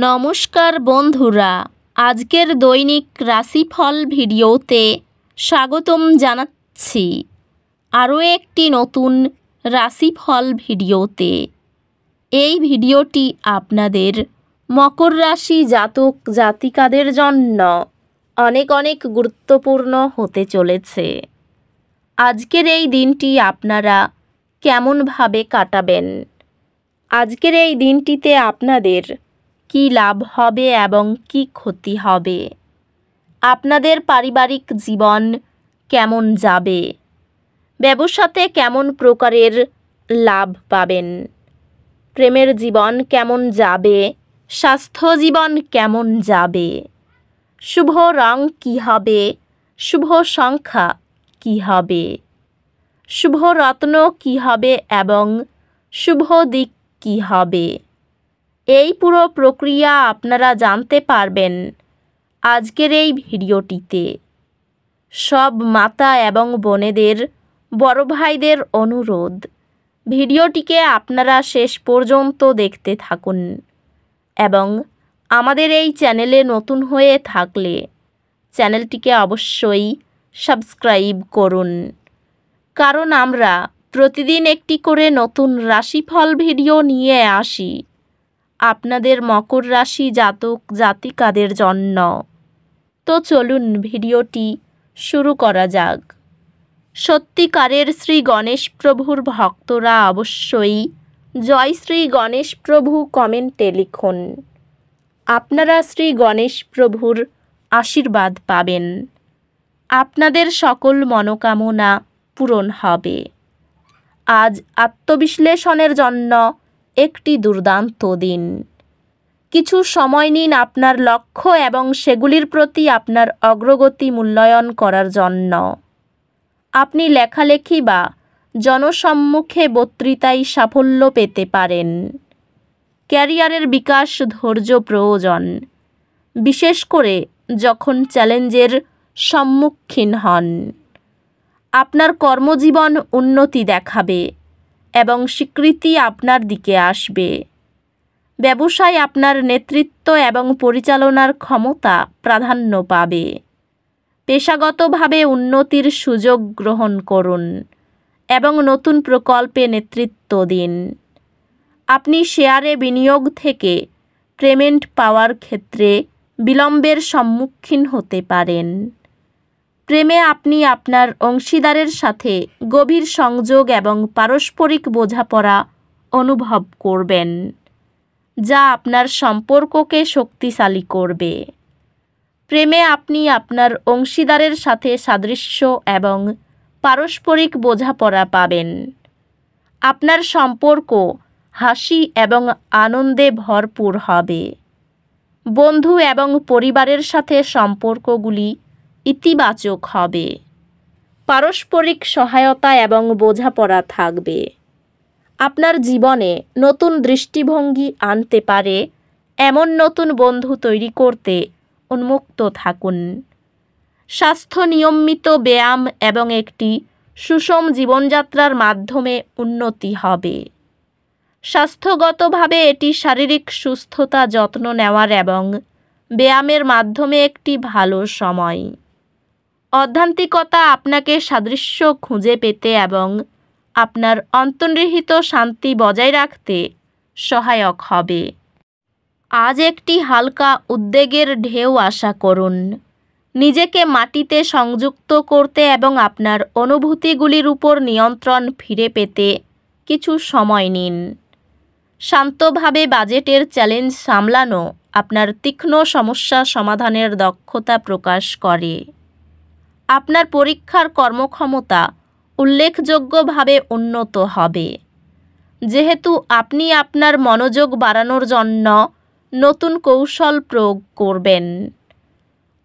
নমস্কার বন্ধুরা, আজকের দৈনিক রাশিফল ভিডিওতে স্বাগতম জানাচ্ছি আরও একটি নতুন রাশিফল ভিডিওতে। এই ভিডিওটি আপনাদের মকর রাশি জাতক জাতিকাদের জন্য অনেক অনেক গুরুত্বপূর্ণ হতে চলেছে। আজকের এই দিনটি আপনারা কেমনভাবে কাটাবেন, আজকের এই দিনটিতে আপনাদের কি লাভ হবে এবং কি ক্ষতি হবে, আপনাদের পারিবারিক জীবন কেমন যাবে, ব্যবসাতে কেমন প্রকারের লাভ পাবেন, প্রেমের জীবন কেমন যাবে, স্বাস্থ্য জীবন কেমন যাবে, শুভ রং কী হবে, শুভ সংখ্যা কী হবে, শুভ রত্ন কী হবে এবং শুভ দিক কী হবে, এই পুরো প্রক্রিয়া আপনারা জানতে পারবেন আজকের এই ভিডিওটিতে। সব মাতা এবং বোনেদের, বড় ভাইদের অনুরোধ, ভিডিওটিকে আপনারা শেষ পর্যন্ত দেখতে থাকুন এবং আমাদের এই চ্যানেলে নতুন হয়ে থাকলে চ্যানেলটিকে অবশ্যই সাবস্ক্রাইব করুন, কারণ আমরা প্রতিদিন একটি করে নতুন রাশিফল ভিডিও নিয়ে আসি আপনাদের মকর রাশি জাতক জাতিকাদের জন্য। তো চলুন ভিডিওটি শুরু করা যাক। সত্যিকারের শ্রী গণেশ প্রভুর ভক্তরা অবশ্যই জয় শ্রী গণেশ প্রভু কমেন্টে লিখুন। আপনারা শ্রী গণেশ প্রভুর আশীর্বাদ পাবেন, আপনাদের সকল মনোকামনা পূরণ হবে। আজ আত্মবিশ্লেষণের জন্য একটি দুর্দান্ত দিন। কিছু সময় নিন আপনার লক্ষ্য এবং সেগুলির প্রতি আপনার অগ্রগতি মূল্যায়ন করার জন্য। আপনি লেখালেখি বা জনসম্মুখে বক্তৃতায় সাফল্য পেতে পারেন। ক্যারিয়ারের বিকাশ ধৈর্য প্রয়োজন, বিশেষ করে যখন চ্যালেঞ্জের সম্মুখীন হন। আপনার কর্মজীবন উন্নতি দেখাবে এবং স্বীকৃতি আপনার দিকে আসবে। ব্যবসায় আপনার নেতৃত্ব এবং পরিচালনার ক্ষমতা প্রাধান্য পাবে। পেশাগতভাবে উন্নতির সুযোগ গ্রহণ করুন এবং নতুন প্রকল্পে নেতৃত্ব দিন। আপনি শেয়ারে বিনিয়োগ থেকে পেমেন্ট পাওয়ার ক্ষেত্রে বিলম্বের সম্মুখীন হতে পারেন। প্রেমে আপনি আপনার অংশীদারের সাথে গভীর সংযোগ এবং পারস্পরিক বোঝাপড়া অনুভব করবেন, যা আপনার সম্পর্ককে শক্তিশালী করবে। প্রেমে আপনি আপনার অংশীদারের সাথে সাদৃশ্য এবং পারস্পরিক বোঝাপড়া পাবেন। আপনার সম্পর্ক হাসি এবং আনন্দে ভরপুর হবে। বন্ধু এবং পরিবারের সাথে সম্পর্কগুলি ইতিবাচক হবে। পারস্পরিক সহায়তা এবং বোঝাপড়া থাকবে। আপনার জীবনে নতুন দৃষ্টিভঙ্গি আনতে পারে এমন নতুন বন্ধু তৈরি করতে উন্মুক্ত থাকুন। স্বাস্থ্য নিয়মিত ব্যায়াম এবং একটি সুষম জীবনযাত্রার মাধ্যমে উন্নতি হবে। স্বাস্থ্যগতভাবে এটি শারীরিক সুস্থতা যত্ন নেওয়ার এবং ব্যায়ামের মাধ্যমে একটি ভালো সময়। অধ্যাত্মিকতা আপনাকে সাদৃশ্য খুঁজে পেতে এবং আপনার অন্তর্নিহিত শান্তি বজায় রাখতে সহায়ক হবে। আজ একটি হালকা উদ্বেগের ঢেউ আশা করুন। নিজেকে মাটিতে সংযুক্ত করতে এবং আপনার অনুভূতিগুলির উপর নিয়ন্ত্রণ ফিরে পেতে কিছু সময় নিন। শান্তভাবে বাজেটের চ্যালেঞ্জ সামলানো আপনার তীক্ষ্ণ সমস্যা সমাধানের দক্ষতা প্রকাশ করে। আপনার পরীক্ষার কর্মক্ষমতা উল্লেখযোগ্যভাবে উন্নত হবে, যেহেতু আপনি আপনার মনোযোগ বাড়ানোর জন্য নতুন কৌশল প্রয়োগ করবেন।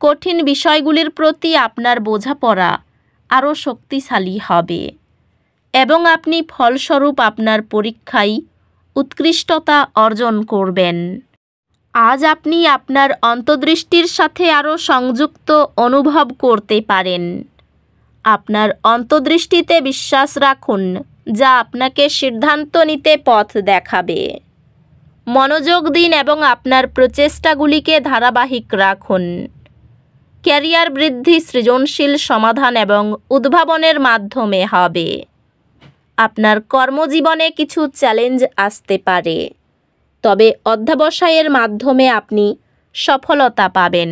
কঠিন বিষয়গুলির প্রতি আপনার বোঝাপড়া আরও শক্তিশালী হবে এবং আপনি ফলস্বরূপ আপনার পরীক্ষায় উৎকৃষ্টতা অর্জন করবেন। আজ আপনি আপনার অন্তর্দৃষ্টির সাথে আরও সংযুক্ত অনুভব করতে পারেন। আপনার অন্তর্দৃষ্টিতে বিশ্বাস রাখুন, যা আপনাকে সিদ্ধান্ত নিতে পথ দেখাবে। মনোযোগ দিন এবং আপনার প্রচেষ্টাগুলিকে ধারাবাহিক রাখুন। ক্যারিয়ার বৃদ্ধি সৃজনশীল সমাধান এবং উদ্ভাবনের মাধ্যমে হবে। আপনার কর্মজীবনে কিছু চ্যালেঞ্জ আসতে পারে, তবে অধ্যবসায়ের মাধ্যমে আপনি সফলতা পাবেন।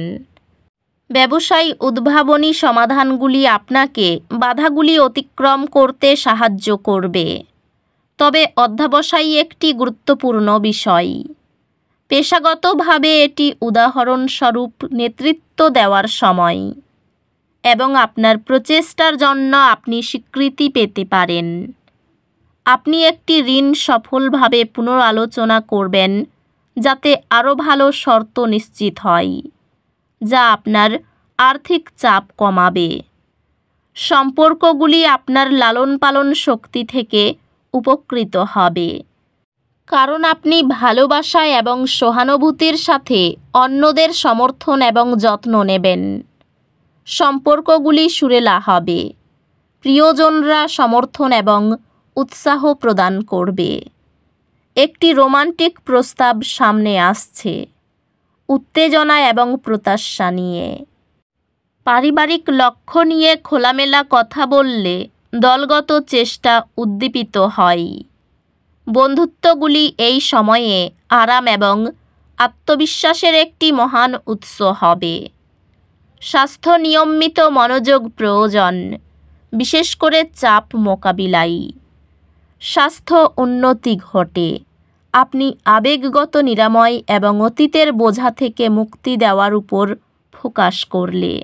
ব্যবসায়ী উদ্ভাবনী সমাধানগুলি আপনাকে বাধাগুলি অতিক্রম করতে সাহায্য করবে, তবে অধ্যবসায়ী একটি গুরুত্বপূর্ণ বিষয়। পেশাগতভাবে এটি উদাহরণস্বরূপ নেতৃত্ব দেওয়ার সময় এবং আপনার প্রচেষ্টার জন্য আপনি স্বীকৃতি পেতে পারেন। আপনি একটি ঋণ সফলভাবে পুনরালোচনা করবেন যাতে আরও ভালো শর্ত নিশ্চিত হয়, যা আপনার আর্থিক চাপ কমাবে। সম্পর্কগুলি আপনার লালন পালন শক্তি থেকে উপকৃত হবে, কারণ আপনি ভালোবাসা এবং সহানুভূতির সাথে অন্যদের সমর্থন এবং যত্ন নেবেন। সম্পর্কগুলি সুরেলা হবে, প্রিয়জনরা সমর্থন এবং উৎসাহ প্রদান করবে। একটি রোমান্টিক প্রস্তাব সামনে আসছে, উত্তেজনা এবং প্রত্যাশা নিয়ে। পারিবারিক লক্ষ্য নিয়ে খোলামেলা কথা বললে দলগত চেষ্টা উদ্দীপিত হয়। বন্ধুত্বগুলি এই সময়ে আরাম এবং আত্মবিশ্বাসের একটি মহান উৎস হবে। স্বাস্থ্য নিয়মিত মনোযোগ প্রয়োজন, বিশেষ করে চাপ মোকাবিলায়। স্বাস্থ্য উন্নতি ঘটে আপনি আবেগগত নিরাময় এবং অতীতের বোঝা থেকে মুক্তি দেওয়ার উপর ফোকাস করলে।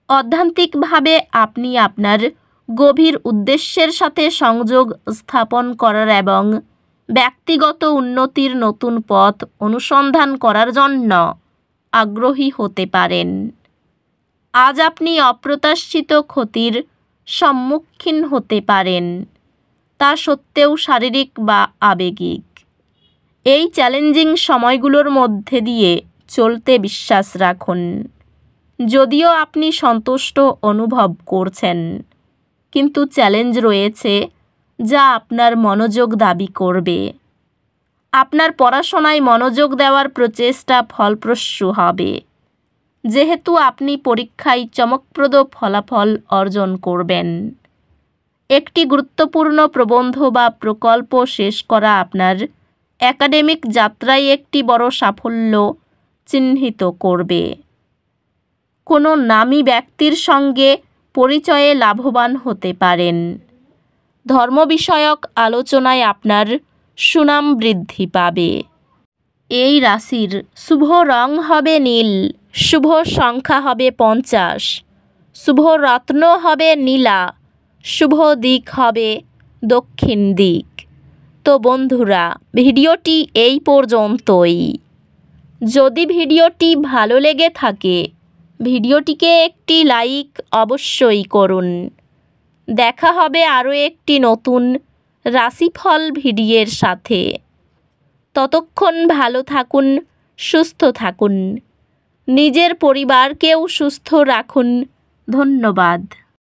অধ্যাত্মিকভাবে আপনি আপনার গভীর উদ্দেশ্যের সাথে সংযোগ স্থাপন করার এবং ব্যক্তিগত উন্নতির নতুন পথ অনুসন্ধান করার জন্য আগ্রহী হতে পারেন। আজ আপনি অপ্রত্যাশিত ক্ষতির সম্মুখীন হতে পারেন, তা সত্ত্বেও শারীরিক বা আবেগিক। এই চ্যালেঞ্জিং সময়গুলোর মধ্যে দিয়ে চলতে বিশ্বাস রাখুন। যদিও আপনি সন্তুষ্ট অনুভব করছেন, কিন্তু চ্যালেঞ্জ রয়েছে যা আপনার মনোযোগ দাবি করবে। আপনার পড়াশোনায় মনোযোগ দেওয়ার প্রচেষ্টা ফলপ্রসূ হবে, যেহেতু আপনি পরীক্ষায় চমকপ্রদ ফলাফল অর্জন করবেন। একটি গুরুত্বপূর্ণ প্রবন্ধ বা প্রকল্প শেষ করা আপনার একাডেমিক যাত্রায় একটি বড় সাফল্য চিহ্নিত করবে। কোনো নামী ব্যক্তির সঙ্গে পরিচয়ে লাভবান হতে পারেন। ধর্ম বিষয়ক আলোচনায় আপনার সুনাম বৃদ্ধি পাবে। এই রাশির শুভ রং হবে নীল, শুভ সংখ্যা হবে 50, শুভ রত্ন হবে নীলা, শুভ দিক হবে দক্ষিণ দিক। তো বন্ধুরা, ভিডিওটি এই পর্যন্তই। যদি ভিডিওটি ভালো লেগে থাকে, ভিডিওটিকে একটি লাইক অবশ্যই করুন। দেখা হবে আরও একটি নতুন রাশিফল ভিডিওর সাথে। ততক্ষণ ভালো থাকুন, সুস্থ থাকুন, নিজের পরিবারকেও সুস্থ রাখুন। ধন্যবাদ।